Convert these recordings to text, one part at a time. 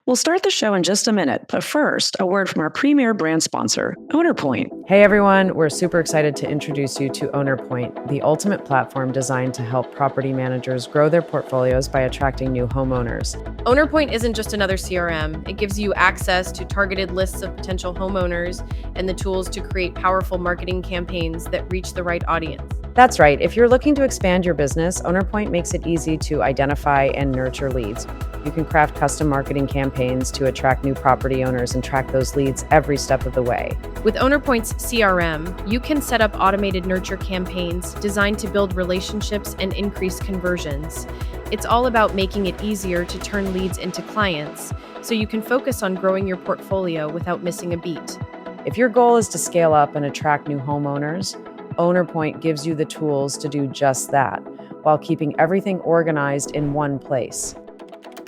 We'll start the show in just a minute, but first, a word from our premier brand sponsor, OwnerPoint. Hey everyone, we're super excited to introduce you to OwnerPoint, the ultimate platform designed to help property managers grow their portfolios by attracting new homeowners. OwnerPoint isn't just another CRM. It gives you access to targeted lists of potential homeowners and the tools to create powerful marketing campaigns that reach the right audience. That's right. If you're looking to expand your business, OwnerPoint makes it easy to identify and nurture leads. You can craft custom marketing campaigns to attract new property owners and track those leads every step of the way. With OwnerPoint's CRM, you can set up automated nurture campaigns designed to build relationships and increase conversions. It's all about making it easier to turn leads into clients, so you can focus on growing your portfolio without missing a beat. If your goal is to scale up and attract new homeowners, OwnerPoint gives you the tools to do just that, while keeping everything organized in one place.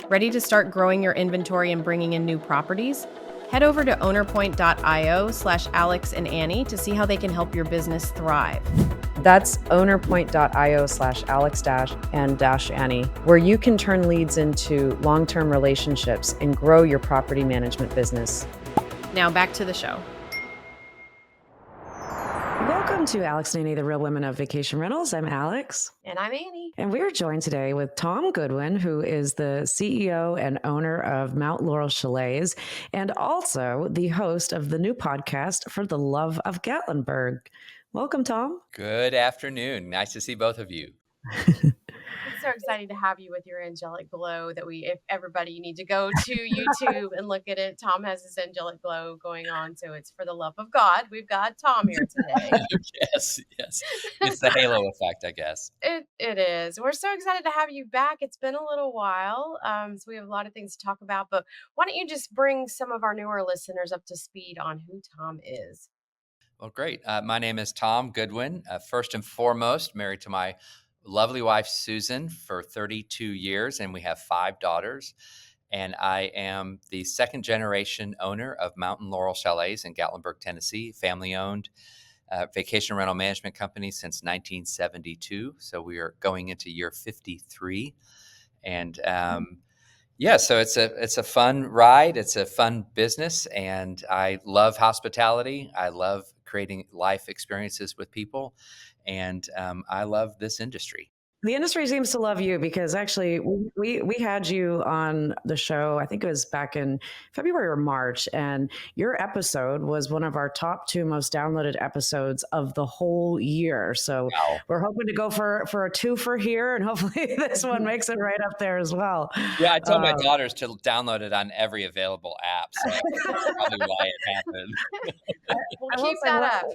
Ready to start growing your inventory and bringing in new properties? Head over to ownerpoint.io/Alex and Annie to see how they can help your business thrive. That's ownerpoint.io/Alex-and-Annie, where you can turn leads into long-term relationships and grow your property management business. Now back to the show. Welcome to Alex and Annie, the Real Women of Vacation Rentals. I'm Alex. And I'm Annie. And we're joined today with Tom Goodwin, who is the CEO and owner of Mountain Laurel Chalets, and also the host of the new podcast for the Love of Gatlinburg. Welcome, Tom. Good afternoon. Nice to see both of you. I'm so excited to have you with your angelic glow if everybody, you need to go to YouTube and look at it. Tom has this angelic glow going on. So it's for the love of God. We've got Tom here today. Yes. It's the halo effect, I guess. It is. We're so excited to have you back. It's been a little while. So we have a lot of things to talk about, but why don't you just bring some of our newer listeners up to speed on who Tom is? Well, great. My name is Tom Goodwin. First and foremost, married to my lovely wife, Susan, for 32 years, and we have 5 daughters. And I am the second generation owner of Mountain Laurel Chalets in Gatlinburg, Tennessee, family owned vacation rental management company since 1972. So we are going into year 53. And so it's a fun ride. It's a fun business. And I love hospitality. I love creating life experiences with people. And I love this industry. The industry seems to love you because actually we had you on the show, I think it was back in February or March, and your episode was one of our top 2 most downloaded episodes of the whole year. So Wow. We're hoping to go for a 2 for here, and hopefully this one makes it right up there as well. Yeah, I tell my daughters to download it on every available app. So that's probably why it happened. We'll keep that up.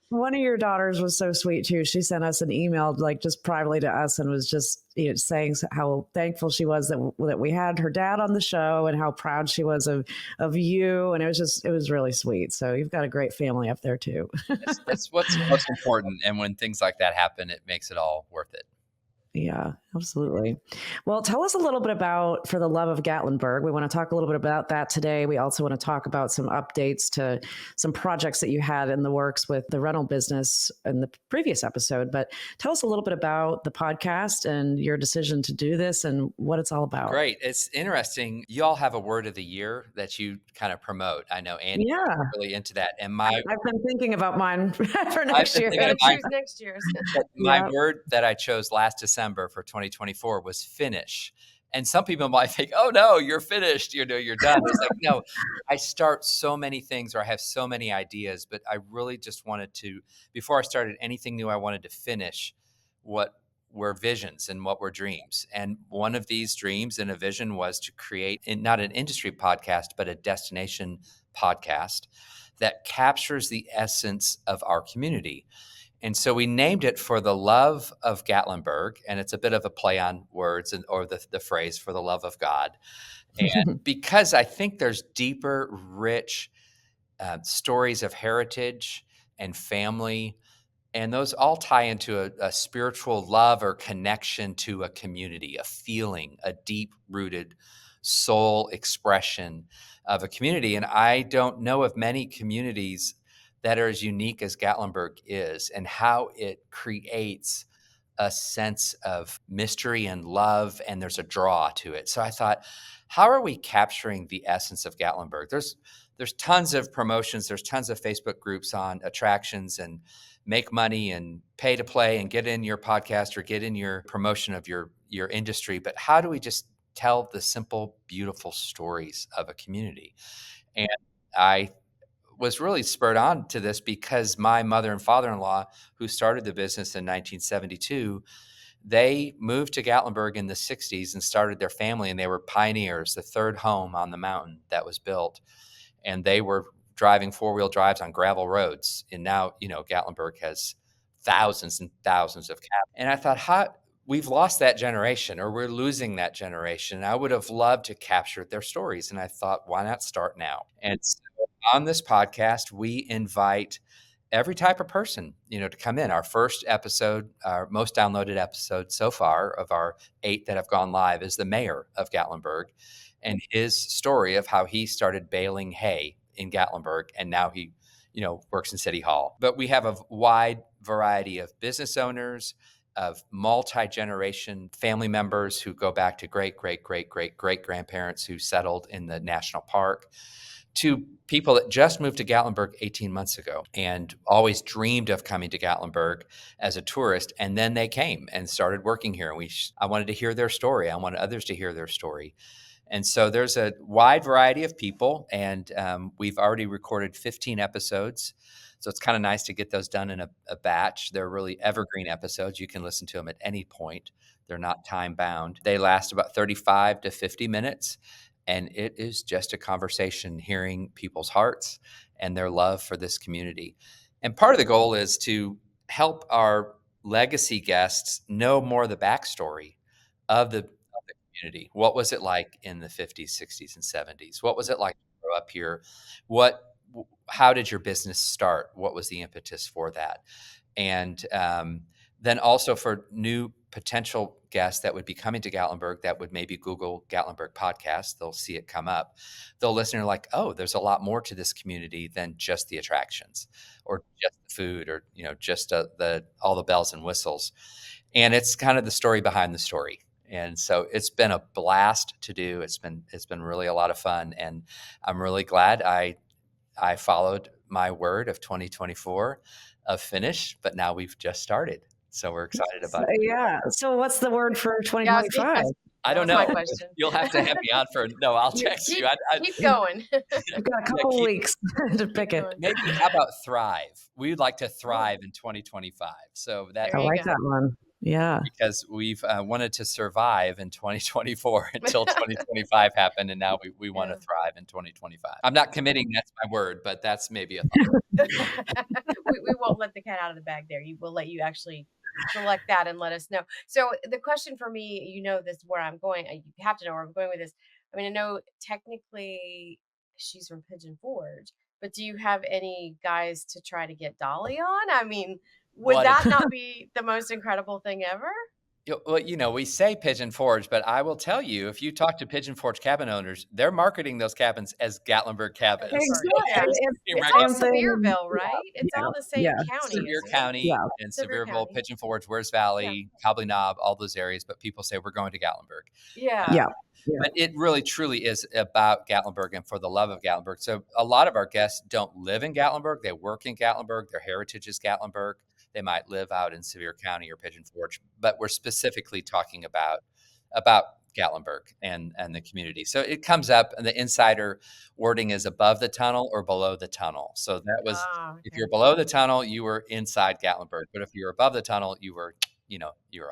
One of your daughters was so sweet too. She sent us an email, like just privately to us, and was just saying how thankful she was that we had her dad on the show, and how proud she was of you. And it was really sweet. So you've got a great family up there too. That's what's most important. And when things like that happen, it makes it all worth it. Yeah, absolutely. Well, tell us a little bit about For the Love of Gatlinburg. We want to talk a little bit about that today. We also want to talk about some updates to some projects that you had in the works with the rental business in the previous episode. But tell us a little bit about the podcast and your decision to do this and what it's all about. Great. It's interesting. You all have a word of the year that you kind of promote. I know Andy is really into that. And I've been thinking about mine for next year. Choose next year's. My word that I chose last December for 2024 was finish. And some people might think, oh no, you're finished, you're done. It's like, no, I start so many things, or I have so many ideas, but I really just wanted to, before I started anything new, I wanted to finish what were visions and what were dreams. And one of these dreams and a vision was to create not an industry podcast, but a destination podcast that captures the essence of our community. And so we named it For the Love of Gatlinburg, and it's a bit of a play on words or the phrase For the Love of God. And because I think there's deeper, rich stories of heritage and family, and those all tie into a spiritual love or connection to a community, a feeling, a deep-rooted soul expression of a community. And I don't know of many communities that are as unique as Gatlinburg is, and how it creates a sense of mystery and love, and there's a draw to it. So I thought, how are we capturing the essence of Gatlinburg? There's tons of promotions. There's tons of Facebook groups on attractions and make money and pay to play and get in your podcast or get in your promotion of your industry. But how do we just tell the simple, beautiful stories of a community? And I was really spurred on to this because my mother and father-in-law, who started the business in 1972, they moved to Gatlinburg in the 60s and started their family, and they were pioneers, the third home on the mountain that was built. And they were driving four-wheel drives on gravel roads. And now, Gatlinburg has thousands and thousands of cabins. And I thought, we've lost that generation, or we're losing that generation. And I would have loved to capture their stories. And I thought, why not start now? And so on this podcast, we invite every type of person, to come in. Our first episode, our most downloaded episode so far of our 8 that have gone live, is the mayor of Gatlinburg and his story of how he started baling hay in Gatlinburg, and now he, works in City Hall. But we have a wide variety of business owners, of multi-generation family members who go back to great-great-great-great-great-grandparents who settled in the national park, to people that just moved to Gatlinburg 18 months ago and always dreamed of coming to Gatlinburg as a tourist. And then they came and started working here. And I wanted to hear their story. I wanted others to hear their story. And so there's a wide variety of people, and we've already recorded 15 episodes. So it's kind of nice to get those done in a batch. They're really evergreen episodes. You can listen to them at any point. They're not time bound. They last about 35 to 50 minutes. And it is just a conversation, hearing people's hearts and their love for this community. And part of the goal is to help our legacy guests know more of the backstory of the community. What was it like in the 50s, 60s, and 70s? What was it like to grow up here? How did your business start? What was the impetus for that? And then also for new potential guests that would be coming to Gatlinburg that would maybe Google Gatlinburg podcast, they'll see it come up. They'll listen and like, oh, there's a lot more to this community than just the attractions or just the food or, just all the bells and whistles. And it's kind of the story behind the story. And so it's been a blast to do. It's been really a lot of fun. And I'm really glad I followed my word of 2024 of finish, but now we've just started. So we're excited about it. Yeah. So what's the word for 2025? I don't know. You'll have to have me on I'll text you. Keep going. You've got a couple weeks to pick it. Maybe how about thrive? We would like to thrive in 2025. So I like that one. Yeah. Because we've wanted to survive in 2024 until 2025 happened. And now we want to thrive in 2025. I'm not committing that's my word, but that's maybe a thought. we won't let the cat out of the bag there. We'll let you actually select that and let us know. So the question for me, this is where I'm going. You have to know where I'm going with this. I mean, I know technically she's from Pigeon Forge, but do you have any guys to try to get Dolly on? I mean, would that not be the most incredible thing ever? Well, we say Pigeon Forge, but I will tell you, if you talk to Pigeon Forge cabin owners, they're marketing those cabins as Gatlinburg cabins. It's all Sevierville, right? It's all the same county. Sevier County and Sevierville, Pigeon Forge, Weirs Valley, Cobbly Knob, all those areas. But people say we're going to Gatlinburg. Yeah. But it really, truly is about Gatlinburg and for the love of Gatlinburg. So a lot of our guests don't live in Gatlinburg. They work in Gatlinburg. Their heritage is Gatlinburg. They might live out in Sevier County or Pigeon Forge, but we're specifically talking about Gatlinburg and the community. So it comes up, and the insider wording is above the tunnel or below the tunnel. So that was, if you're below the tunnel, you were inside Gatlinburg, but if you were above the tunnel, you were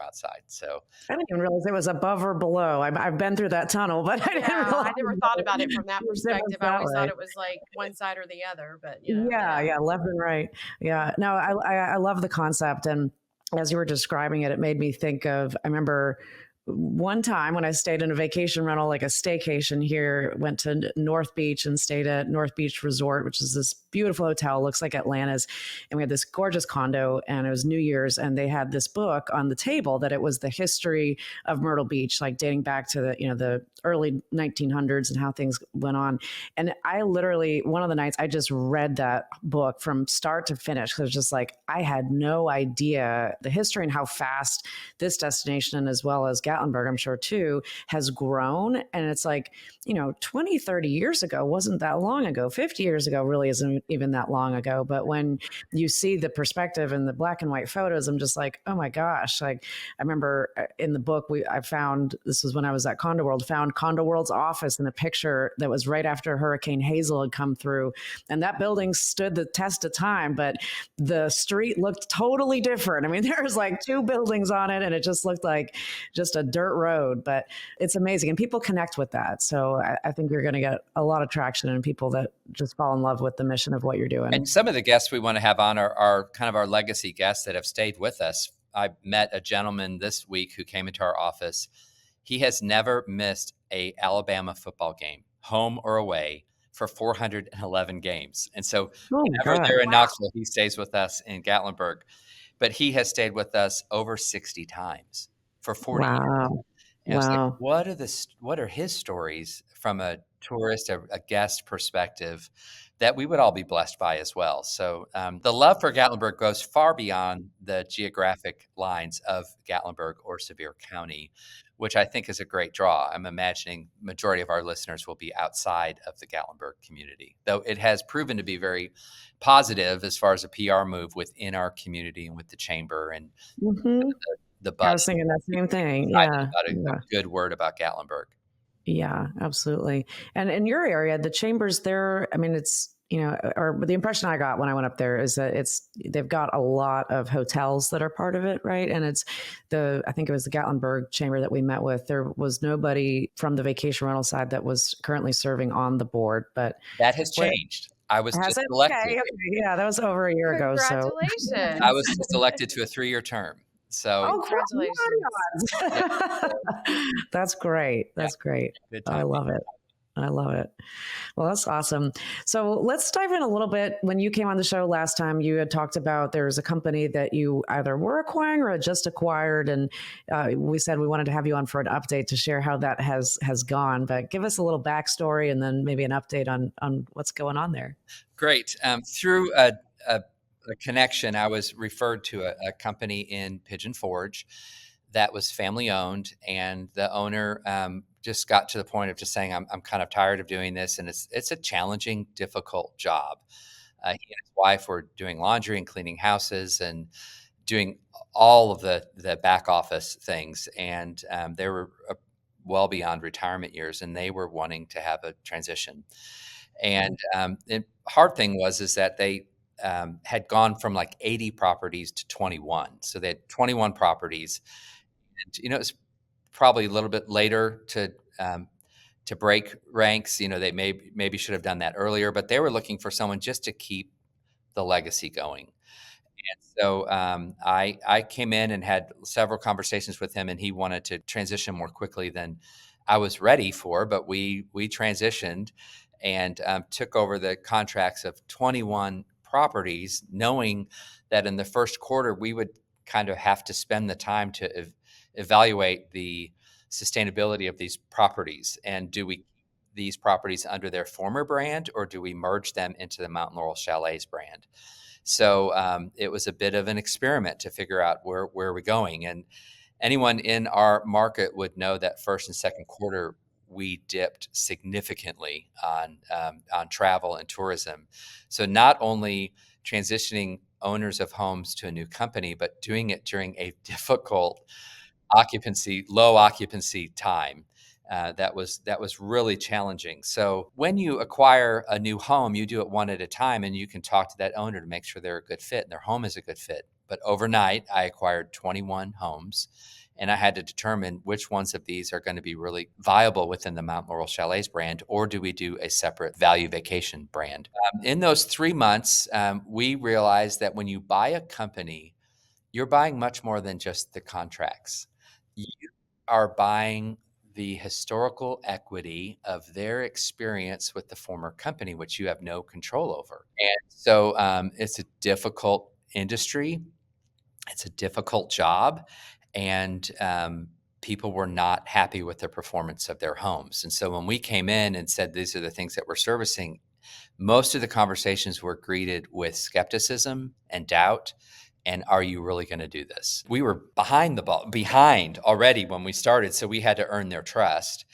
outside. So I didn't even realize it was above or below. I've been through that tunnel, but I didn't realize. I never thought about it from that perspective. I always thought it was like one side or the other, but left and right. Yeah, no, I love the concept, and as you were describing it, it made me think of. I remember one time when I stayed in a vacation rental, like a staycation here, went to North Beach and stayed at North Beach Resort, which is this beautiful hotel, looks like Atlanta's. And we had this gorgeous condo, and it was New Year's, and they had this book on the table that it was the history of Myrtle Beach, like dating back to the early 1900s and how things went on. And I literally, one of the nights, I just read that book from start to finish. It was just like, I had no idea the history and how fast this destination, as well as Gatlinburg, I'm sure too, has grown. And it's like, 20, 30 years ago wasn't that long ago. 50 years ago really isn't even that long ago. But when you see the perspective and the black and white photos, I'm just like, oh my gosh. Like, I remember in the book, I found, this was when I was at Condo World, found Condo World's office in a picture that was right after Hurricane Hazel had come through. And that building stood the test of time, but the street looked totally different. I mean, there was like two buildings on it, and it just looked like just a dirt road, but it's amazing. And people connect with that. So I think you're going to get a lot of traction and people that just fall in love with the mission of what you're doing. And some of the guests we want to have on are kind of our legacy guests that have stayed with us. I met a gentleman this week who came into our office. He has never missed a Alabama football game, home or away, for 411 games. And so whenever they're in Knoxville, he stays with us in Gatlinburg. But he has stayed with us over 60 times for 40 years. And I was like, what are his stories from a tourist, a guest perspective that we would all be blessed by as well? So the love for Gatlinburg goes far beyond the geographic lines of Gatlinburg or Sevier County, which I think is a great draw. I'm imagining majority of our listeners will be outside of the Gatlinburg community, though it has proven to be very positive as far as a PR move within our community and with the chamber and the buzz. I was thinking that same thing. Yeah. About a good word about Gatlinburg. Yeah, absolutely. And in your area, the chambers there, I mean, it's, or the impression I got when I went up there is that they've got a lot of hotels that are part of it, right? And I think it was the Gatlinburg chamber that we met with. There was nobody from the vacation rental side that was currently serving on the board, but that has changed. I was just elected. Okay. Yeah, that was over a year ago. Congratulations. I was just elected to a 3-year term. So congratulations. That's great. That's great. I love it. Well, that's awesome. So let's dive in a little bit. When you came on the show last time, you had talked about there was a company that you either were acquiring or had just acquired. And we said we wanted to have you on for an update to share how that has gone. But give us a little backstory and then maybe an update on what's going on there. Great. Through a connection, I was referred to a company in Pigeon Forge that was family owned, and the owner just got to the point of just saying, I'm kind of tired of doing this, and it's a challenging, difficult job. He and his wife were doing laundry and cleaning houses and doing all of the back office things, and they were well beyond retirement years, and they were wanting to have a transition. And the hard thing is that they had gone from like 80 properties to 21. So they had 21 properties. And, it's probably a little bit later to break ranks. They maybe should have done that earlier, but they were looking for someone just to keep the legacy going. And so I came in and had several conversations with him, and he wanted to transition more quickly than I was ready for. But we transitioned and took over the contracts of 21 properties, knowing that in the first quarter we would kind of have to spend the time to evaluate the sustainability of these properties. And do we keep these properties under their former brand, or do we merge them into the Mountain Laurel Chalets brand? So it was a bit of an experiment to figure out where we're going. And anyone in our market would know that first and second quarter we dipped significantly on travel and tourism. So not only transitioning owners of homes to a new company, but doing it during a difficult low occupancy time. That was really challenging. So when you acquire a new home, you do it one at a time, and you can talk to that owner to make sure they're a good fit and their home is a good fit. But overnight, I acquired 21 homes, and I had to determine which ones of these are going to be really viable within the Mountain Laurel Chalets brand, or do we do a separate value vacation brand? In those 3 months, we realized that when you buy a company, you're buying much more than just the contracts. You are buying the historical equity of their experience with the former company, which you have no control over. And so it's a difficult industry. It's a difficult job, and people were not happy with the performance of their homes. And so when we came in and said these are the things that we're servicing, most of the conversations were greeted with skepticism and doubt. And are you really going to do this? We were behind already when we started, so we had to earn their trust.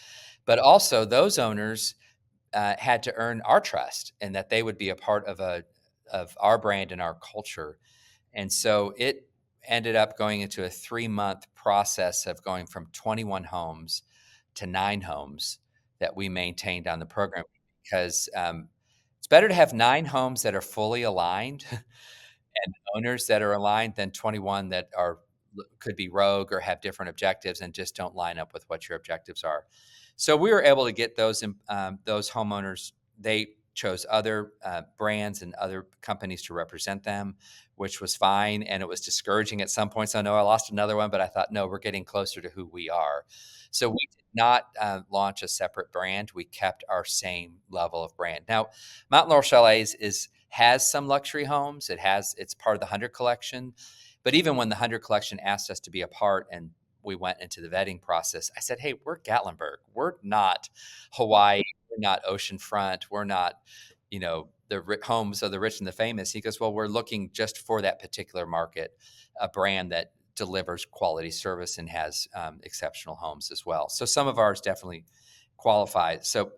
But also, those owners had to earn our trust, and that they would be a part of our brand and our culture. And so it ended up going into a 3-month process of going from 21 homes to 9 homes that we maintained on the program, because it's better to have 9 homes that are fully aligned and owners that are aligned than 21 that are could be rogue or have different objectives and just don't line up with what your objectives are. So we were able to get those homeowners. They chose other brands and other companies to represent them, which was fine. And it was discouraging at some points. I know I lost another one, but I thought, no, we're getting closer to who we are. So we did not launch a separate brand. We kept our same level of brand. Now, Mountain Laurel Chalets has some luxury homes. It's part of the 100 collection. But even when the 100 collection asked us to be a part and we went into the vetting process, I said, hey, we're Gatlinburg. We're not Hawaii. We're not oceanfront. We're not, the homes of the rich and the famous. He goes, well, we're looking just for that particular market, a brand that delivers quality service and has exceptional homes as well. So some of ours definitely qualify. So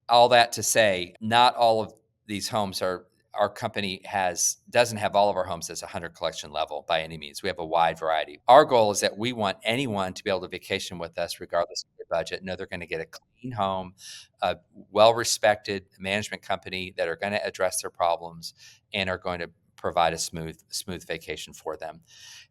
all that to say, not all of these homes are our company doesn't have all of our homes as a 100 collection level by any means. We have a wide variety. Our goal is that we want anyone to be able to vacation with us regardless of their budget. Know they're going to get a clean home, a well-respected management company that are going to address their problems and are going to provide a smooth vacation for them.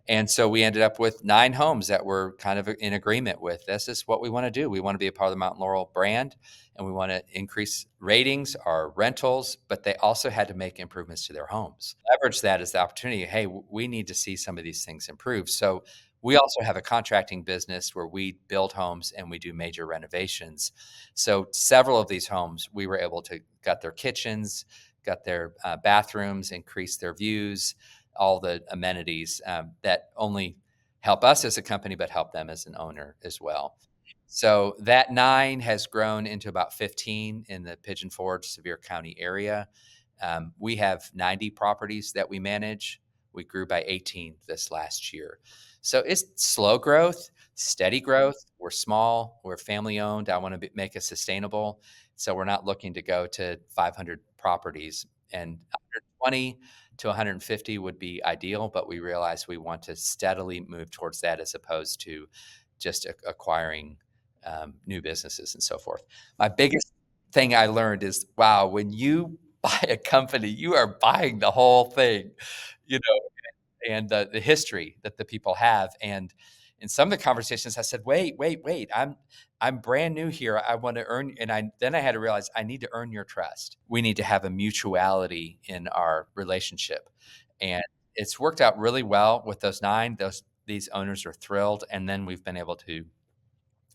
And so we ended up with 9 homes that were kind of in agreement with this is what we want to do. We want to be a part of the Mountain Laurel brand, and we want to increase ratings, our rentals, but they also had to make improvements to their homes. Leverage that as the opportunity. Hey, we need to see some of these things improve. So we also have a contracting business where we build homes and we do major renovations. So several of these homes, we were able to gut their kitchens, got their bathrooms, increased their views, all the amenities that only help us as a company, but help them as an owner as well. So that 9 has grown into about 15 in the Pigeon Forge, Sevier County area. We have 90 properties that we manage. We grew by 18 this last year. So it's slow growth, steady growth. We're small, we're family owned. I want to make it sustainable. So we're not looking to go to 500 properties, and 120 to 150 would be ideal, but we realize we want to steadily move towards that as opposed to just acquiring new businesses and so forth. My biggest thing I learned is, wow, when you buy a company, you are buying the whole thing, you know, and the history that the people have. And in some of the conversations, I said, wait, I'm brand new here. I want to earn, and I had to realize I need to earn your trust. We need to have a mutuality in our relationship, and it's worked out really well with those 9. These owners are thrilled, and then we've been able to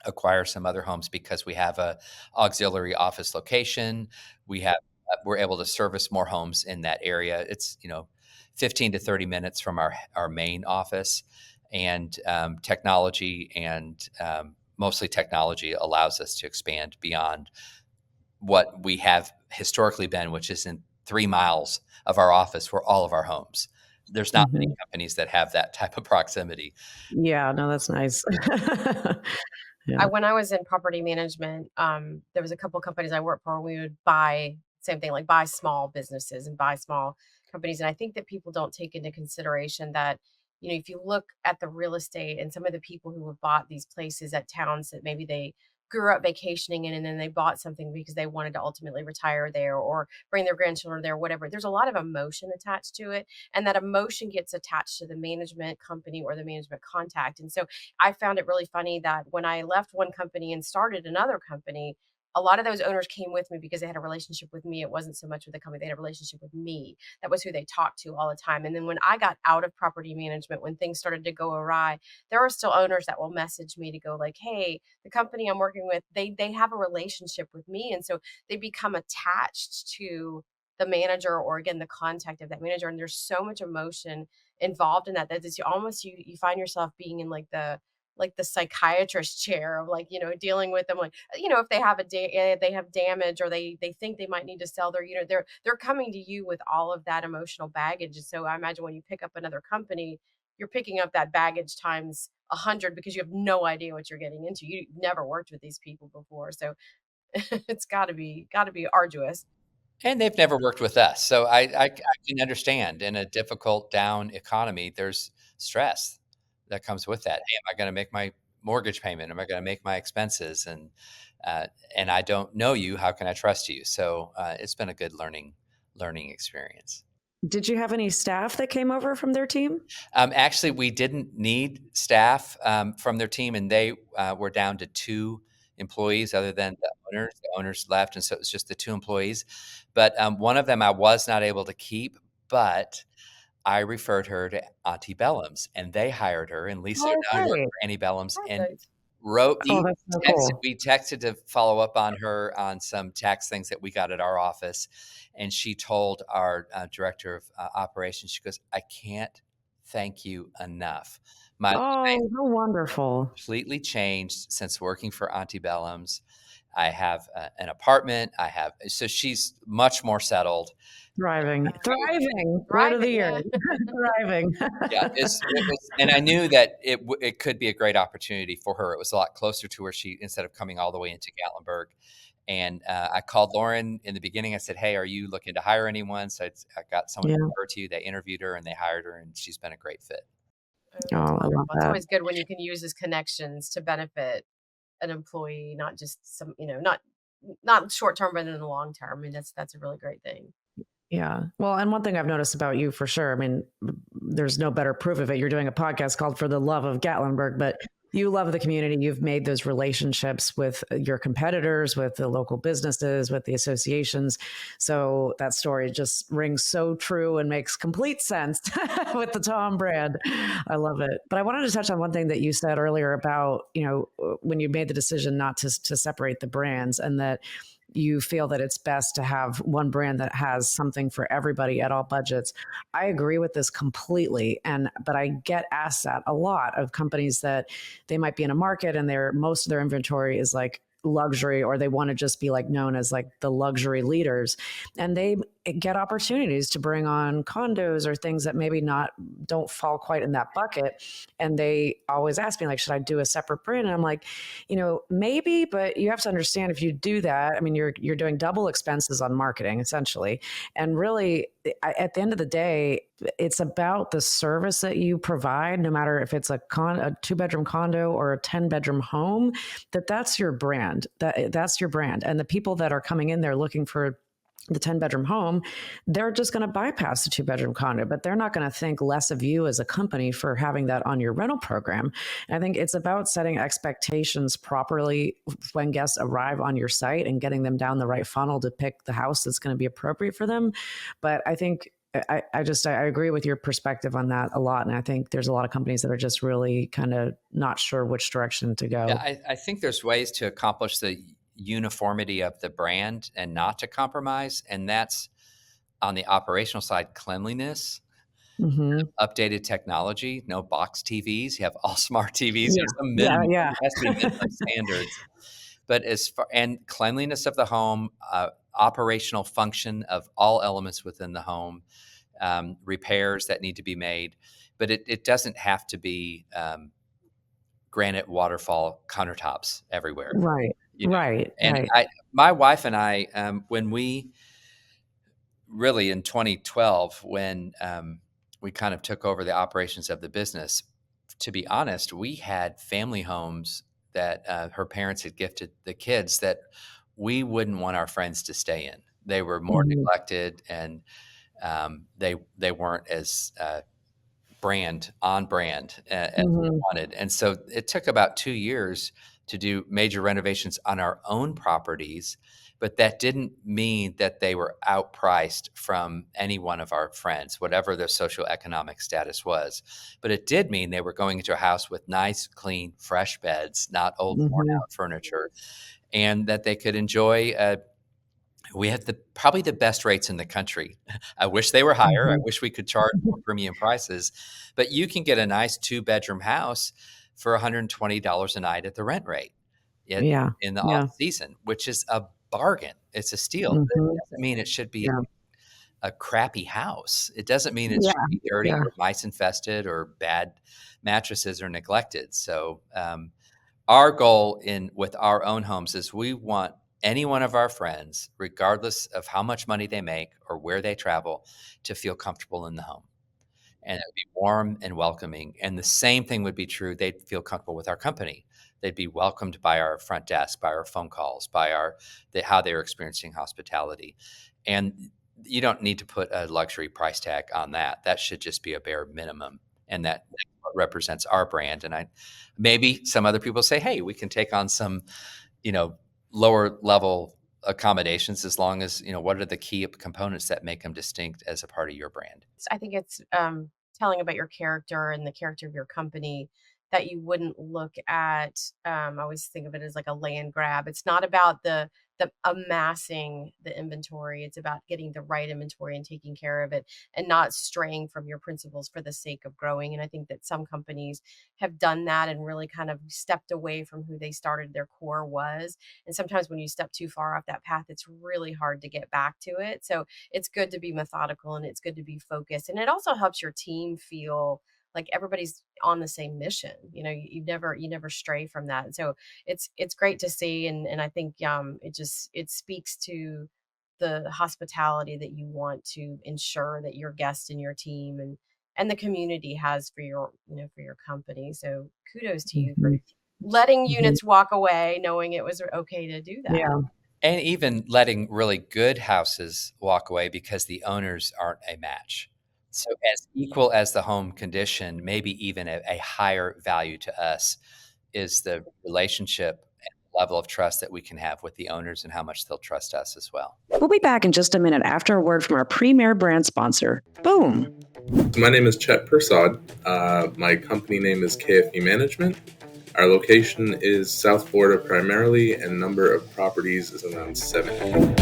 acquire some other homes because we have a auxiliary office location. We're able to service more homes in that area. It's 15 to 30 minutes from our main office, and technology and mostly technology allows us to expand beyond what we have historically been, which is in 3 miles of our office were all of our homes. There's not many companies that have that type of proximity. Yeah, no, that's nice. Yeah. When I was in property management, there was a couple companies I worked for. We would buy same thing, like buy small businesses and buy small companies. And I think that people don't take into consideration that, if you look at the real estate and some of the people who have bought these places at towns that maybe they grew up vacationing in, and then they bought something because they wanted to ultimately retire there or bring their grandchildren there, whatever. There's a lot of emotion attached to it. And that emotion gets attached to the management company or the management contact. And so I found it really funny that when I left one company and started another company, a lot of those owners came with me because they had a relationship with me. It wasn't so much with the company, they had a relationship with me. That was who they talked to all the time. And then when I got out of property management, when things started to go awry, there are still owners that will message me to go like, hey, the company I'm working with, they have a relationship with me. And so they become attached to the manager, or again the contact of that manager, and there's so much emotion involved in that that is almost, you find yourself being in like the psychiatrist chair of like, dealing with them, like, if they have they have damage, or they think they might need to sell their, they're coming to you with all of that emotional baggage. And so I imagine when you pick up another company, you're picking up that baggage times 100, because you have no idea what you're getting into. You've never worked with these people before, so it's got to be arduous. And they've never worked with us. So I can understand in a difficult down economy, there's stress that comes with that. Hey, am I going to make my mortgage payment? Am I going to make my expenses? And I don't know you. How can I trust you? So it's been a good learning experience. Did you have any staff that came over from their team? Actually, we didn't need staff from their team, and they were down to 2 employees other than the owners. The owners left, and so it was just the 2 employees. But one of them I was not able to keep, but I referred her to Auntie Bells, and they hired her, and Lisa Oh, now works great. for Auntie Bells, and Perfect. wrote Oh, me, that's so texted cool. we texted to follow up on her on some tax things that we got at our office, and she told our director of operations, she goes, "I can't thank you enough. My life Oh, how wonderful. completely changed since working for Auntie Bells. I have an apartment. So she's much more settled. Thriving. Thriving. Word of the Thriving, year. yeah. Thriving. Yeah, it was, and I knew that it could be a great opportunity for her. It was a lot closer to where she, instead of coming all the way into Gatlinburg. And I called Lauren in the beginning. I said, "Hey, are you looking to hire anyone?" So I got someone to Yeah. refer to you. They interviewed her and they hired her, and she's been a great fit. Oh, Oh, that's I love wonderful. It's that. always good when you can use his connections to benefit an employee, not just some, not short term, but in the long term. I mean, that's a really great thing. Yeah. Well, and one thing I've noticed about you for sure, I mean, there's no better proof of it. You're doing a podcast called For the Love of Gatlinburg, but you love the community. You've made those relationships with your competitors, with the local businesses, with the associations. So that story just rings so true and makes complete sense with the Tom brand. I love it. But I wanted to touch on one thing that you said earlier about, when you made the decision not to separate the brands, and that you feel that it's best to have one brand that has something for everybody at all budgets. I agree with this completely. But I get asked that a lot of companies that they might be in a market and most of their inventory is like luxury, or they want to just be like known as like the luxury leaders, and they get opportunities to bring on condos or things that maybe not don't fall quite in that bucket. And they always ask me like, should I do a separate brand? And I'm like, maybe, but you have to understand, if you do that, I mean, you're doing double expenses on marketing essentially. And really, at the end of the day, it's about the service that you provide, no matter if it's a 2-bedroom condo or a 10-bedroom home. That's your brand. That's your brand. And the people that are coming in there looking for the 10-bedroom home, they're just going to bypass the 2-bedroom condo, but they're not going to think less of you as a company for having that on your rental program. And I think it's about setting expectations properly when guests arrive on your site and getting them down the right funnel to pick the house that's going to be appropriate for them. But I think I agree with your perspective on that a lot. And I think there's a lot of companies that are just really kind of not sure which direction to Yeah, go. I think there's ways to accomplish the uniformity of the brand and not to compromise. And that's on the operational side, cleanliness, Mm-hmm. updated technology, no box TVs. You have all smart TVs. Yeah. There's some Yeah. minimum, Yeah. there has to be minimum standards. But as far and cleanliness of the home, operational function of all elements within the home, repairs that need to be made, but it doesn't have to be granite waterfall countertops everywhere. Right. You know, Right. and Right. my wife and I, when we really in 2012, when we kind of took over the operations of the business, to be honest, we had family homes that her parents had gifted the kids that we wouldn't want our friends to stay in. They were more Mhm. neglected, and they weren't as brand as we Mhm. wanted. And so it took about 2 years to do major renovations on our own properties, but that didn't mean that they were outpriced from any one of our friends, whatever their socioeconomic status was. But it did mean they were going into a house with nice, clean, fresh beds, not old, worn Mhm. out furniture, and that they could enjoy. We had probably the best rates in the country. I wish they were higher. I Mhm. wish we could charge more premium prices, but you can get a nice 2-bedroom house for $120 a night at the rent rate Yeah. in the off Yeah. season, which is a bargain. It's a steal. It Mhm. doesn't mean it should be Yeah. a crappy house. It doesn't mean it Yeah. should be dirty Yeah. or mice infested or bad mattresses or neglected. So, our goal with our own homes is we want any one of our friends, regardless of how much money they make or where they travel, to feel comfortable in the home. And it would be warm and welcoming. And the same thing would be true. They'd feel comfortable with our company. They'd be welcomed by our front desk, by our phone calls, by how they're experiencing hospitality. And you don't need to put a luxury price tag on that. That should just be a bare minimum. And that's what represents our brand. And maybe some other people say, hey, we can take on some, lower level accommodations as long as, what are the key components that make them distinct as a part of your brand? I think it's telling about your character and the character of your company, that you wouldn't look at. I always think of it as like a land grab. It's not about the amassing the inventory. It's about getting the right inventory and taking care of it, and not straying from your principles for the sake of growing. And I think that some companies have done that and really kind of stepped away from who they started their core was. And sometimes when you step too far off that path, it's really hard to get back to it. So it's good to be methodical, and it's good to be focused. And it also helps your team feel like everybody's on the same mission. You never stray from that. And so it's great to see. And I think it speaks to the hospitality that you want to ensure that your guests and your team and the community has for your company. So kudos to you for Mhm. letting Mhm. units walk away, knowing it was okay to do that. Yeah. And even letting really good houses walk away because the owners aren't a match. So as equal as the home condition, maybe even a higher value to us is the relationship and level of trust that we can have with the owners and how much they'll trust us as well. We'll be back in just a minute after a word from our premier brand sponsor, Boom. My name is Chet Persad. My company name is KFE Management. Our location is South Florida primarily, and number of properties is around 70.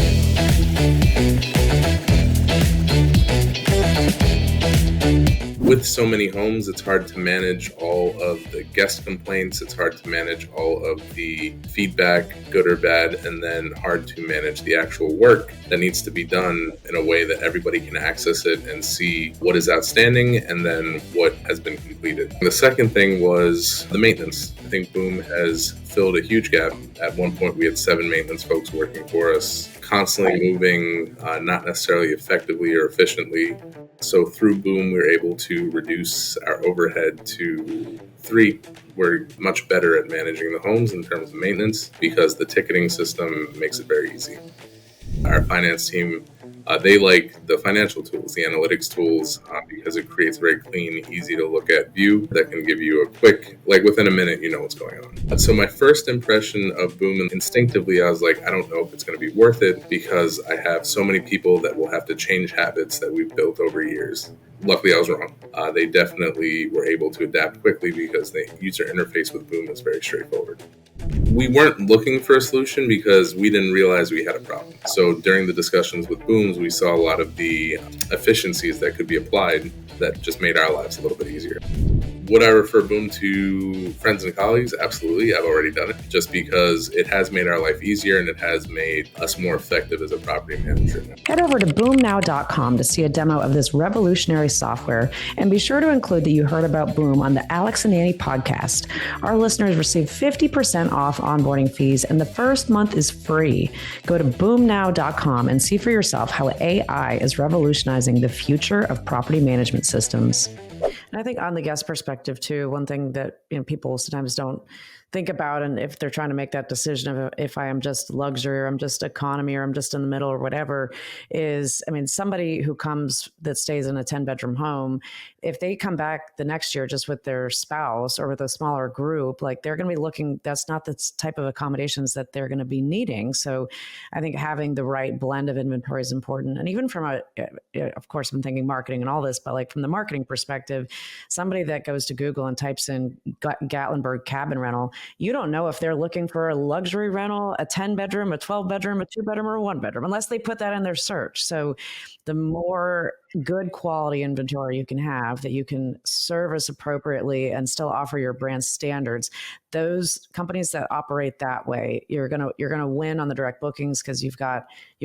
With so many homes, it's hard to manage all of the guest complaints. It's hard to manage all of the feedback, good or bad, and then hard to manage the actual work that needs to be done in a way that everybody can access it and see what is outstanding and then what has been completed. The second thing was the maintenance. I think Boom has filled a huge gap. At one point, we had 7 maintenance folks working for us, constantly moving, not necessarily effectively or efficiently. So through Boom, we were able to reduce our overhead to 3. We're much better at managing the homes in terms of maintenance because the ticketing system makes it very easy. Our finance team, they like the financial tools, the analytics tools, because it creates a very clean, easy to look at view that can give you a quick, like within a minute, you know what's going on. So my first impression of Boom, instinctively, I was like, I don't know if it's going to be worth it because I have so many people that will have to change habits that we've built over years. Luckily, I was wrong. They definitely were able to adapt quickly because the user interface with Boom is very straightforward. We weren't looking for a solution because we didn't realize we had a problem. So during the discussions with Booms, we saw a lot of the efficiencies that could be applied that just made our lives a little bit easier. Would I refer Boom to friends and colleagues? Absolutely. I've already done it just because it has made our life easier and it has made us more effective as a property manager. Head over to boomnow.com to see a demo of this revolutionary software, and be sure to include that you heard about Boom on the Alex and Annie podcast. Our listeners receive 50% off onboarding fees, and the first month is free. Go to boomnow.com and see for yourself how AI is revolutionizing the future of property management systems. And I think on the guest perspective too, one thing that people sometimes don't think about, and if they're trying to make that decision of if I am just luxury or I'm just economy or I'm just in the middle or whatever, is somebody who comes that stays in a 10-bedroom home, if they come back the next year just with their spouse or with a smaller group, like they're going to be looking, that's not the type of accommodations that they're going to be needing. So I think having the right blend of inventory is important. And even from of course, I'm thinking marketing and all this, but like from the marketing perspective, somebody that goes to Google and types in Gatlinburg cabin rental, you don't know if they're looking for a luxury rental, a 10-bedroom, a 12-bedroom, a 2-bedroom, or a 1-bedroom, unless they put that in their search. So the more good quality inventory you can have that you can service appropriately and still offer your brand standards, those companies that operate that way, you're gonna win on the direct bookings because you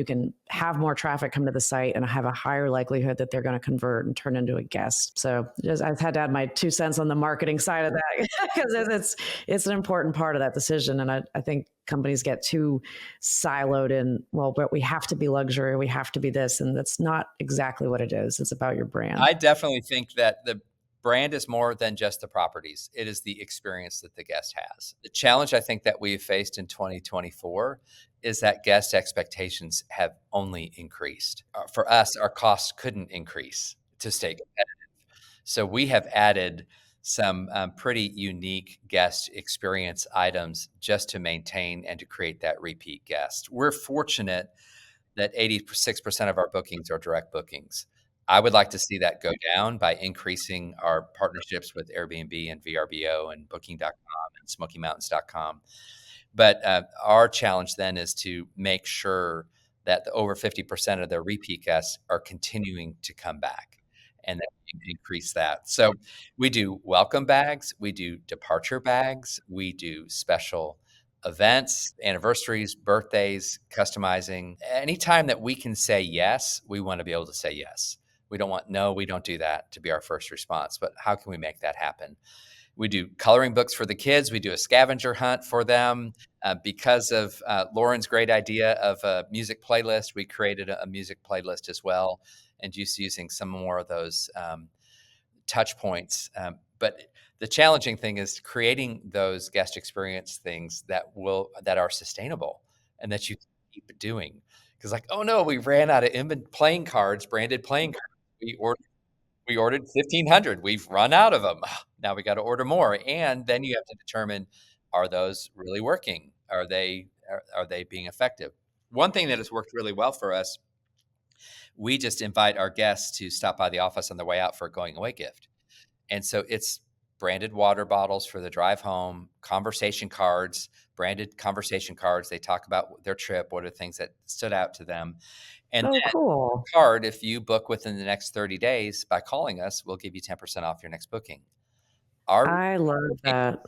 can have more traffic come to the site and have a higher likelihood that they're going to convert and turn into a guest. So I've had to add my 2 cents on the marketing side of that because it's an important part of that decision. And I think companies get too siloed in, well, but we have to be luxury, we have to be this, and that's not exactly what it is. It's about your brand. I definitely think that the brand is more than just the properties. It is the experience that the guest has. The challenge I think that we've faced in 2024 is that guest expectations have only increased. For us, our costs couldn't increase to stay competitive. So we have added some pretty unique guest experience items just to maintain and to create that repeat guest. We're fortunate that 86% of our bookings are direct bookings. I would like to see that go down by increasing our partnerships with Airbnb and VRBO and Booking.com and SmokyMountains.com. But our challenge then is to make sure that the over 50% of the repeat guests are continuing to come back and that we increase that. So we do welcome bags, we do departure bags, we do special events, anniversaries, birthdays, customizing. Anytime that we can say yes, we want to be able to say yes. We don't want, no, we don't do that to be our first response, but how can we make that happen? We do coloring books for the kids. We do a scavenger hunt for them. Because of Lauren's great idea of a music playlist, we created a music playlist as well, and just using some more of those touch points. But the challenging thing is creating those guest experience things that are sustainable and that you keep doing. Because like, oh no, we ran out of playing cards, branded playing cards. We ordered 1,500. We've run out of them. Now we got to order more. And then you have to determine, are those really working? Are they being effective? One thing that has worked really well for us, we just invite our guests to stop by the office on their way out for a going away gift. And so it's branded water bottles for the drive home, conversation cards, branded conversation cards. They talk about their trip, what are things that stood out to them. And Oh, then cool. card, if you book within the next 30 days by calling us, we'll give you 10% off your next booking. I love that.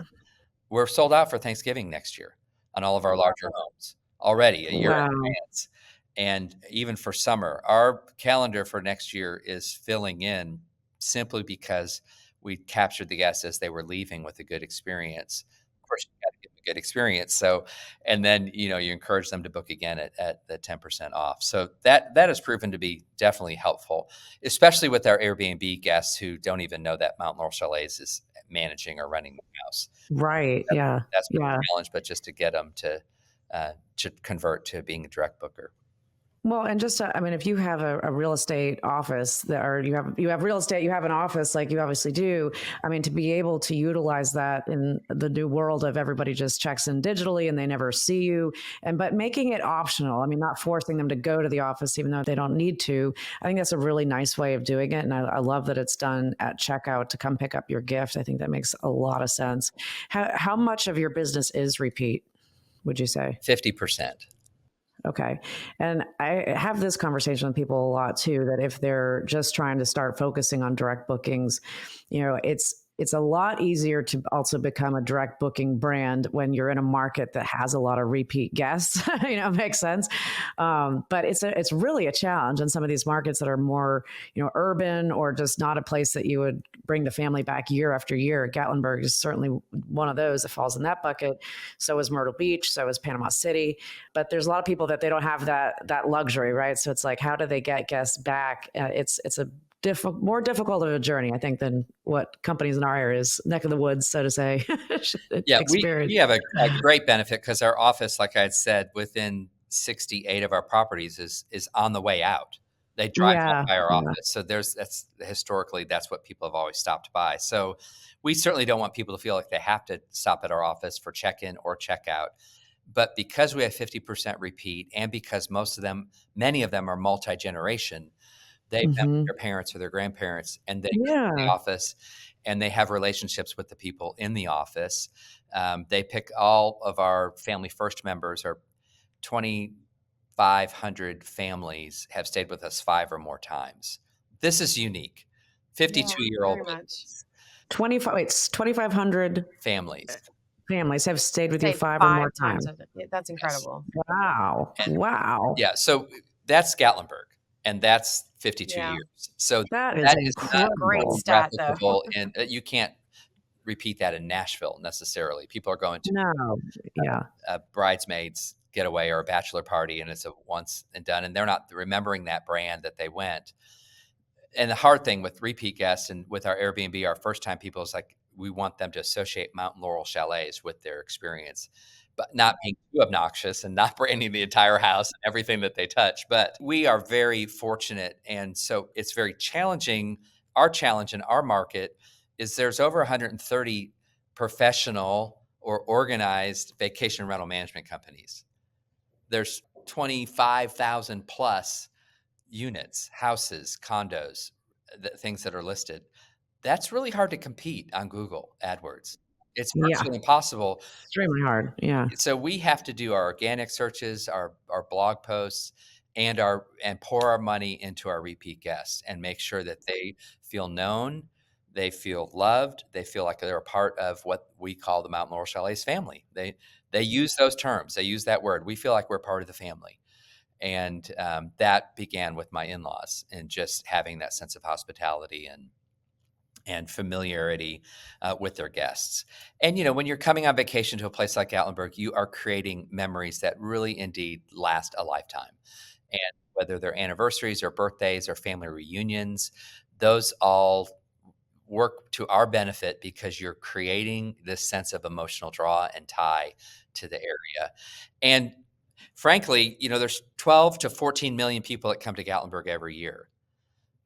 We're sold out for Thanksgiving next year on all of our larger homes already a year in Wow. advance. And even for summer, our calendar for next year is filling in simply because we captured the guests as they were leaving with a good experience. Of course, you got to give them a good experience. So, and then, you encourage them to book again at the 10% off. So that has proven to be definitely helpful, especially with our Airbnb guests who don't even know that Mountain Laurel Chalets is managing or running the house. Right. Yeah. That's been Yeah. a challenge, but just to get them to convert to being a direct booker. Well, and just if you have a real estate office or you have real estate, you have an office like you obviously do. To be able to utilize that in the new world of everybody just checks in digitally and they never see you, but making it optional. Not forcing them to go to the office even though they don't need to. I think that's a really nice way of doing it, and I love that it's done at checkout to come pick up your gift. I think that makes a lot of sense. How much of your business is repeat, would you say? 50%. Okay. And I have this conversation with people a lot too, that if they're just trying to start focusing on direct bookings, it's a lot easier to also become a direct booking brand when you're in a market that has a lot of repeat guests. It makes sense. But it's really a challenge in some of these markets that are more, urban or just not a place that you would bring the family back year after year. Gatlinburg is certainly one of those that falls in that bucket. So is Myrtle Beach. So is Panama City. But there's a lot of people that they don't have that luxury, right? So it's like, how do they get guests back? It's a more difficult of a journey, I think, than what companies in our areas, neck of the woods, so to say, Yeah, experience. we have a great benefit because our office, like I had said, within 68 of our properties is on the way out. They drive up Yeah, by our yeah. office. So that's historically, that's what people have always stopped by. So we certainly don't want people to feel like they have to stop at our office for check-in or check-out. But because we have 50% repeat, and because many of them are multi-generation, they've met with Mhm. their parents or their grandparents, and they go to the Yeah. office, and they have relationships with the people in the office. They pick all of our Family First members, or 2,500 families have stayed with us 5 or more times. This is unique. Yeah, 52-year-old very much. 2,500 families. families have stayed with you Stayed 5 or more 5 times times. with it. Yeah, that's Yes. incredible. Wow. And Wow. yeah, so that's Gatlinburg, and that's 52 Yeah. years. So That is that is not Great incredible. stat, though. replicable, and you can't repeat that in Nashville necessarily. People are going to No. Yeah. a bridesmaids getaway or a bachelor party, and it's a once and done, and they're not remembering that brand that they went. And the hard thing with repeat guests and with our Airbnb, our first time people, is like we want them to associate Mountain Laurel Chalets with their experience, but not being too obnoxious and not branding the entire house and everything that they touch. But we are very fortunate, and so it's very challenging. Our challenge in our market is there's over 130 professional or organized vacation rental management companies. There's 25,000 plus units, houses, condos, things that are listed. That's really hard to compete on Google AdWords. It's Yeah. virtually impossible. Extremely hard. Yeah. So we have to do our organic searches, our blog posts, and pour our money into our repeat guests and make sure that they feel known, they feel loved, they feel like they're a part of what we call the Mountain Laurel Chalets family. They use those terms. They use that word. We feel like we're part of the family. And that began with my in-laws and just having that sense of hospitality and familiarity with their guests. And, when you're coming on vacation to a place like Gatlinburg, you are creating memories that really indeed last a lifetime. And whether they're anniversaries or birthdays or family reunions, those all work to our benefit because you're creating this sense of emotional draw and tie to the area. And frankly, there's 12 to 14 million people that come to Gatlinburg every year.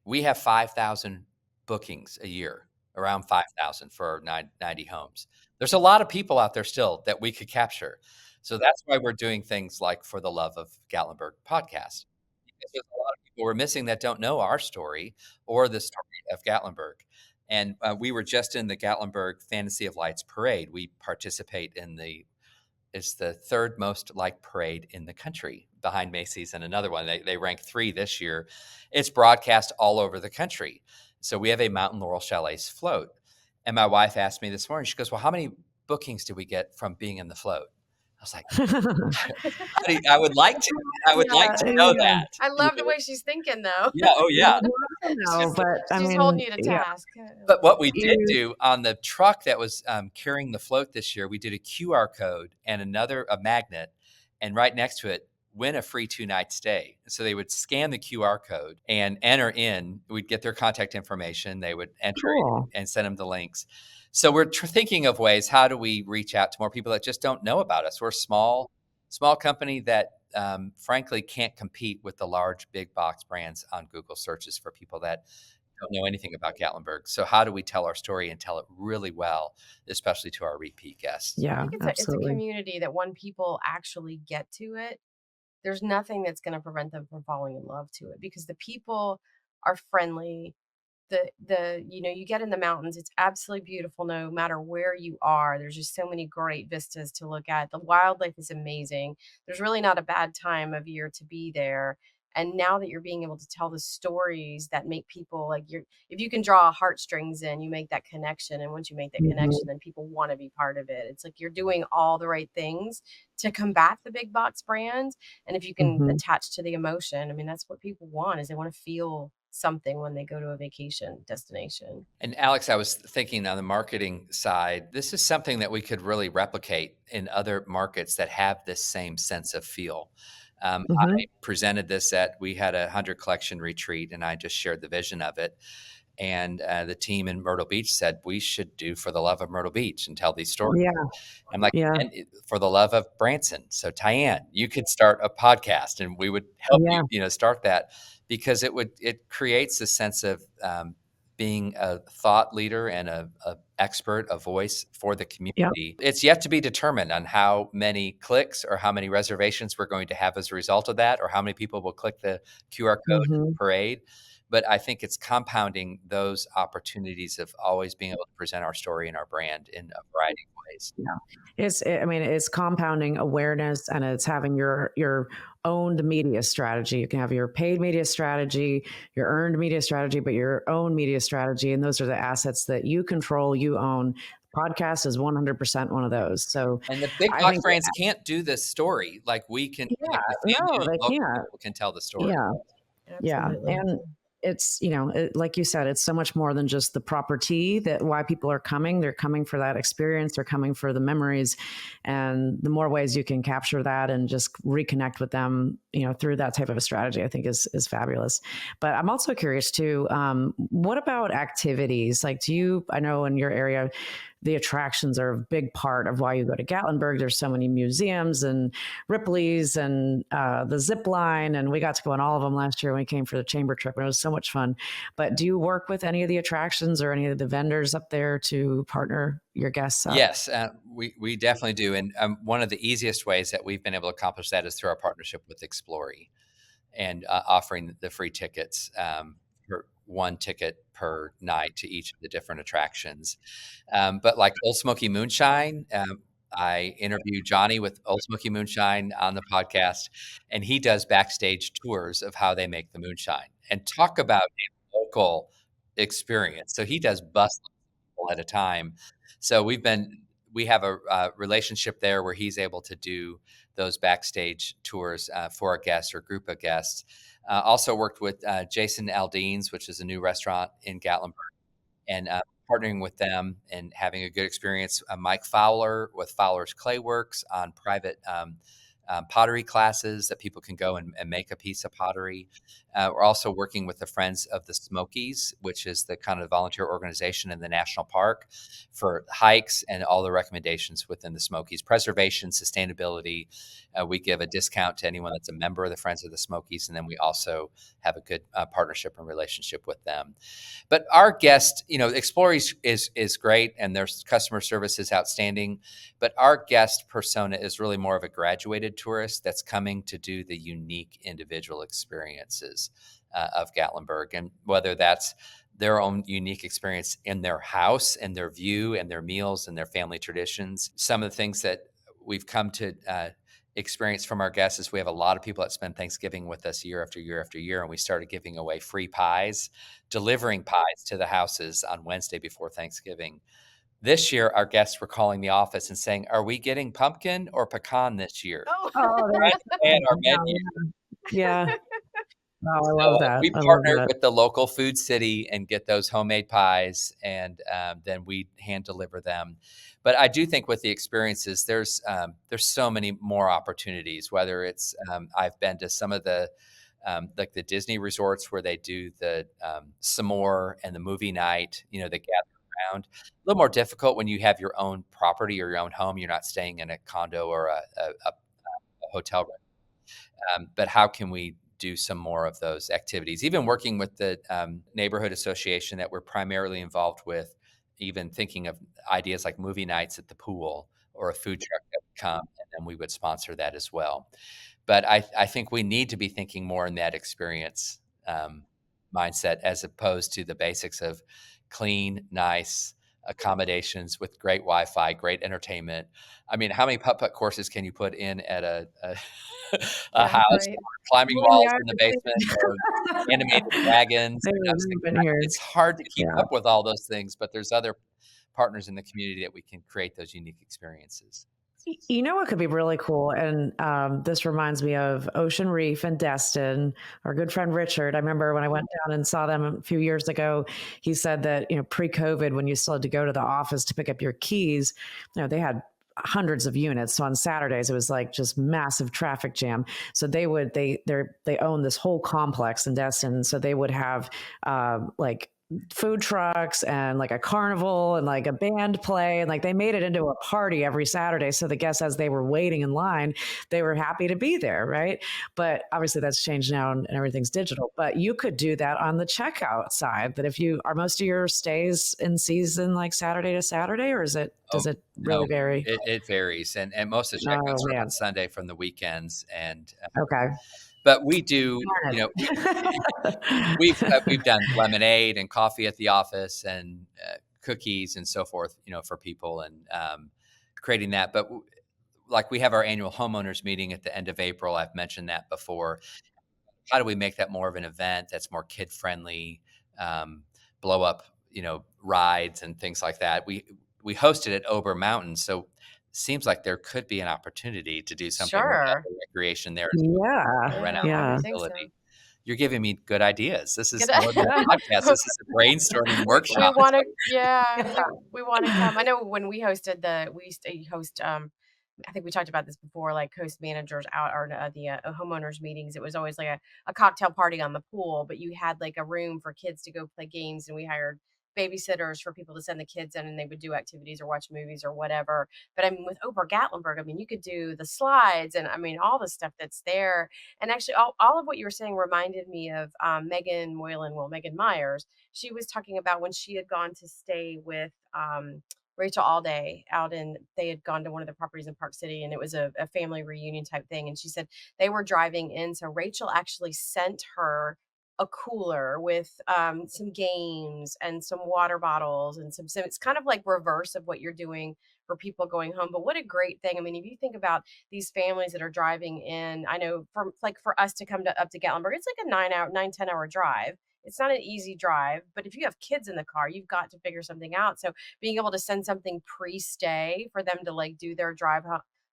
We have 5,000 bookings a year, around 5,000 for our 90 homes. There's a lot of people out there still that we could capture. So that's why we're doing things like For the Love of Gatlinburg podcast. Because there's a lot of people we're missing that don't know our story or the story of Gatlinburg. And we were just in the Gatlinburg Fantasy of Lights parade. We participate in it's the third most liked parade in the country, behind Macy's and another one. They rank 3 this year. It's broadcast all over the country. So we have a Mountain Laurel Chalets float. And my wife asked me this morning, she goes, "Well, how many bookings did we get from being in the float?" I was like, I would like to. I would like to know Yeah. that. I love the way she's thinking, though. Yeah. Oh, yeah. No, but I She's mean, holding you to yeah. task. But what we did You- do on the truck that was carrying the float this year, we did a QR code and a magnet, and right next to it, win a free 2-night stay. So they would scan the QR code and enter in. We'd get their contact information. They would enter Cool. and send them the links. So we're thinking of ways. How do we reach out to more people that just don't know about us? We're a small company that frankly can't compete with the large big box brands on Google searches for people that don't know anything about Gatlinburg. So how do we tell our story and tell it really well, especially to our repeat guests? Yeah, I think it's a absolutely. community that when people actually get to it, there's nothing that's going to prevent them from falling in love to it because the people are friendly. You get in the mountains, it's absolutely beautiful no matter where you are. There's just so many great vistas to look at. The wildlife is amazing. There's really not a bad time of year to be there. And now that you're being able to tell the stories that make people like if you can draw heartstrings in, you make that connection. And once you make that Mhm. connection, then people want to be part of it. It's like you're doing all the right things to combat the big box brands. And if you can Mhm. attach to the emotion, I mean, that's what people want is they want to feel something when they go to a vacation destination. And Alex, I was thinking on the marketing side, this is something that we could really replicate in other markets that have this same sense of feel. Hmm. I presented this we had a 100 collection retreat, and I just shared the vision of it. And the team in Myrtle Beach said, we should do For the Love of Myrtle Beach and tell these stories. Yeah. I'm like, Yeah. and For the Love of Branson. So Tyann, you could start a podcast and we would help Yeah. you, start that, because it creates a sense of being a thought leader and a expert, a voice for the Yeah. community. It's yet to be determined on how many clicks or how many reservations we're going to have as a result of that, or how many people will click the QR code in the Hmm. parade. But I think it's compounding those opportunities of always being able to present our story and our brand in a variety of ways. Yeah. I mean, it's compounding awareness, and it's having your owned media strategy. You can have your paid media strategy, your earned media strategy, but your own media strategy. And those are the assets that you control, you own. Podcast is 100% one of those. So And the big I box think, brands can't do this story like we can, yeah, like the no, family-owned they local can't. people can tell the story. Yeah. Yeah. Absolutely. And it's, like you said, it's so much more than just the property, that why people are coming. They're coming for that experience. They're coming for the memories. And the more ways you can capture that and just reconnect with them, through that type of a strategy, I think is fabulous. But I'm also curious too, what about activities? Like, I know in your area, the attractions are a big part of why you go to Gatlinburg. There's so many museums and Ripley's and the zip line, and we got to go on all of them last year when we came for the chamber trip, and it was so much fun. But do you work with any of the attractions or any of the vendors up there to partner your guests up? Yes, we definitely do. And one of the easiest ways that we've been able to accomplish that is through our partnership with Explory, and offering the free tickets, for one ticket per night to each of the different attractions. But like Old Smoky Moonshine, I interviewed Johnny with Old Smoky Moonshine on the podcast, and he does backstage tours of how they make the moonshine, and talk about a local experience. So he does bus at a time. So we have a relationship there where he's able to do those backstage tours for a guest or group of guests. Also worked with Jason Aldean's, which is a new restaurant in Gatlinburg, and partnering with them and having a good experience. Mike Fowler with Fowler's Clay Works on private pottery classes that people can go and make a piece of pottery. We're also working with the Friends of the Smokies, which is the kind of volunteer organization in the national park, for hikes and all the recommendations within the Smokies. Preservation, sustainability. We give a discount to anyone that's a member of the Friends of the Smokies, and then we also have a good partnership and relationship with them. But our guest, Explore is great, and their customer service is outstanding. But our guest persona is really more of a graduated tourist that's coming to do the unique individual experiences of Gatlinburg, and whether that's their own unique experience in their house and their view and their meals and their family traditions. Some of the things that we've come to experience from our guests is we have a lot of people that spend Thanksgiving with us year after year after year, and we started giving away free pies, delivering pies to the houses on Wednesday before Thanksgiving. This year, our guests were calling the office and saying, "Are we getting pumpkin or pecan this year?" Oh, Oh, Trying to plan our yeah. menu. Yeah. Oh, I love So that. we I love partnered that. with the local food city and get those homemade pies, and then we hand deliver them. But I do think with the experiences, there's so many more opportunities. Whether it's I've been to some of the like the Disney resorts where they do the s'more and the movie night. They gather around. A little more difficult when you have your own property or your own home. You're not staying in a condo or a hotel room. But how can we do some more of those activities? Even working with the neighborhood association that we're primarily involved with, even thinking of ideas like movie nights at the pool or a food truck that would come, and then we would sponsor that as well. But I think we need to be thinking more in that experience mindset, as opposed to the basics of clean, nice accommodations with great Wi-Fi, great entertainment. I mean, how many putt-putt courses can you put in at a a yeah, house, right. or climbing Well, walls yeah, in the basement, or animated dragons? I've And I was thinking, been here. it's hard to keep Yeah. up with all those things, but there's other partners in the community that we can create those unique experiences. You know what could be really cool? And this reminds me of Ocean Reef and Destin. Our good friend Richard, I remember when I went down and saw them a few years ago, he said that, pre-COVID, when you still had to go to the office to pick up your keys, they had hundreds of units. So on Saturdays, it was like just massive traffic jam. So they own this whole complex in Destin. So they would have like food trucks and like a carnival and like a band play, and like they made it into a party every Saturday. So the guests, as they were waiting in line, they were happy to be there, right? But obviously that's changed now and everything's digital. But you could do that on the checkout side. That if you are most of your stays in season like Saturday to Saturday, or does it really vary? It varies, and most of the checkouts are on Sunday from the weekends, and okay. But we do, we've done lemonade and coffee at the office and cookies and so forth, for people, and creating that. But like we have our annual homeowners meeting at the end of April. I've mentioned that before. How do we make that more of an event that's more kid friendly, blow up, rides and things like that? We hosted at Ober Mountain, so seems like there could be an opportunity to do something with that recreation there. Rent out the facility. You're giving me good ideas. This is more than a podcast. This is a brainstorming workshop. We want to come. I know when we hosted we used to host, I think we talked about this before, like host managers out or the homeowners meetings. It was always like a cocktail party on the pool, but you had like a room for kids to go play games, and we hired babysitters for people to send the kids in, and they would do activities or watch movies or whatever. But I mean, with Ober Gatlinburg, I mean, you could do the slides and I mean, all the stuff that's there. And actually all of what you were saying reminded me of Megan Myers. She was talking about when she had gone to stay with Rachel Allday they had gone to one of the properties in Park City, and it was a family reunion type thing. And she said they were driving in. So Rachel actually sent her a cooler with some games and some water bottles and so it's kind of like reverse of what you're doing for people going home. But what a great thing. I mean, if you think about these families that are driving in, I know for us to come up to Gatlinburg, it's like a 10 hour drive. It's not an easy drive, but if you have kids in the car, you've got to figure something out. So being able to send something pre-stay for them to like do their drive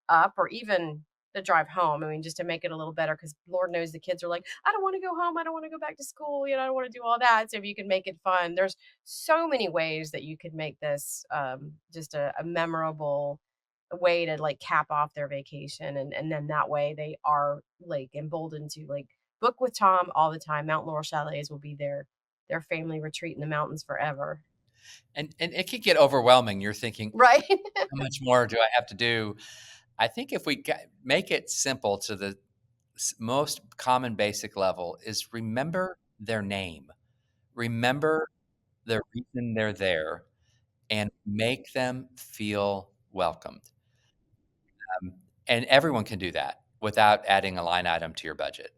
up, or even the drive home. I mean, just to make it a little better, because Lord knows the kids are like, I don't want to go home. I don't want to go back to school. I don't want to do all that. So if you can make it fun, there's so many ways that you could make this just a memorable way to like cap off their vacation. And then that way they are like emboldened to like book with Tom all the time. Mountain Laurel Chalets will be their family retreat in the mountains forever. And it could get overwhelming. You're thinking, right? How much more do I have to do? I think if we make it simple to the most common basic level is remember their name, remember the reason they're there, and make them feel welcomed. And everyone can do that without adding a line item to your budget.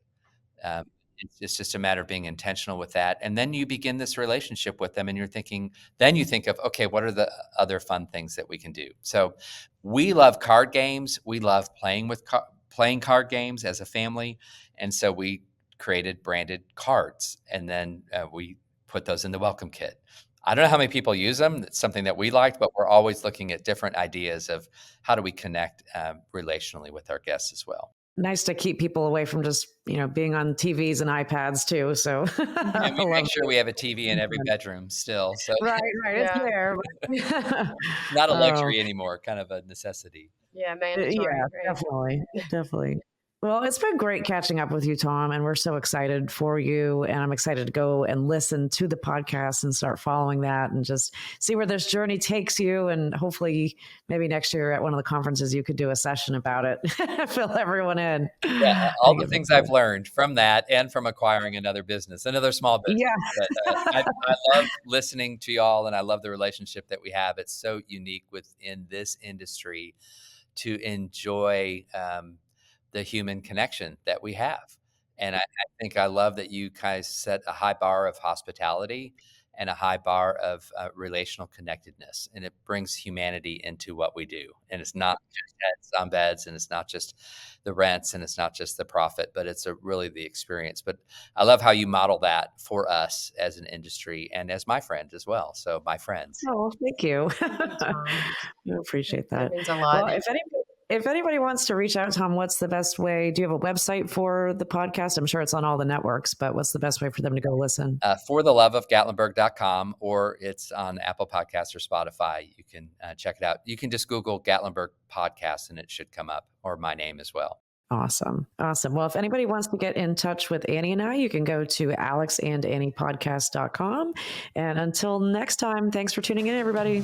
It's just a matter of being intentional with that. And then you begin this relationship with them, and you think of, okay, what are the other fun things that we can do? So we love card games. We love playing card games as a family. And so we created branded cards, and then we put those in the welcome kit. I don't know how many people use them. It's something that we liked, but we're always looking at different ideas of how do we connect relationally with our guests as well. Nice to keep people away from just, being on TVs and iPads too. So and we make sure we have a TV in every bedroom still. So right. It's there. Not a luxury anymore, kind of a necessity. Yeah, mandatory. Yeah, definitely. Well, it's been great catching up with you, Tom, and we're so excited for you. And I'm excited to go and listen to the podcast and start following that and just see where this journey takes you. And hopefully maybe next year at one of the conferences, you could do a session about it, fill everyone in. Yeah, all the things I've learned from that and from acquiring another small business. Yeah. But, I love listening to y'all, and I love the relationship that we have. It's so unique within this industry to enjoy the human connection that we have. And I think I love that you guys set a high bar of hospitality and a high bar of relational connectedness. And it brings humanity into what we do. And it's not just heads on beds, and it's not just the rents, and it's not just the profit, but it's really the experience. But I love how you model that for us as an industry and as my friend as well. So my friends. Oh, thank you. I appreciate that. That means a lot. Well, If anybody wants to reach out, Tom, what's the best way? Do you have a website for the podcast? I'm sure it's on all the networks, but what's the best way for them to go listen? fortheloveofgatlinburg.com, or it's on Apple Podcasts or Spotify. You can check it out. You can just Google Gatlinburg podcast and it should come up, or my name as well. Awesome. Well, if anybody wants to get in touch with Annie and I, you can go to alexandanniepodcast.com. And until next time, thanks for tuning in, everybody.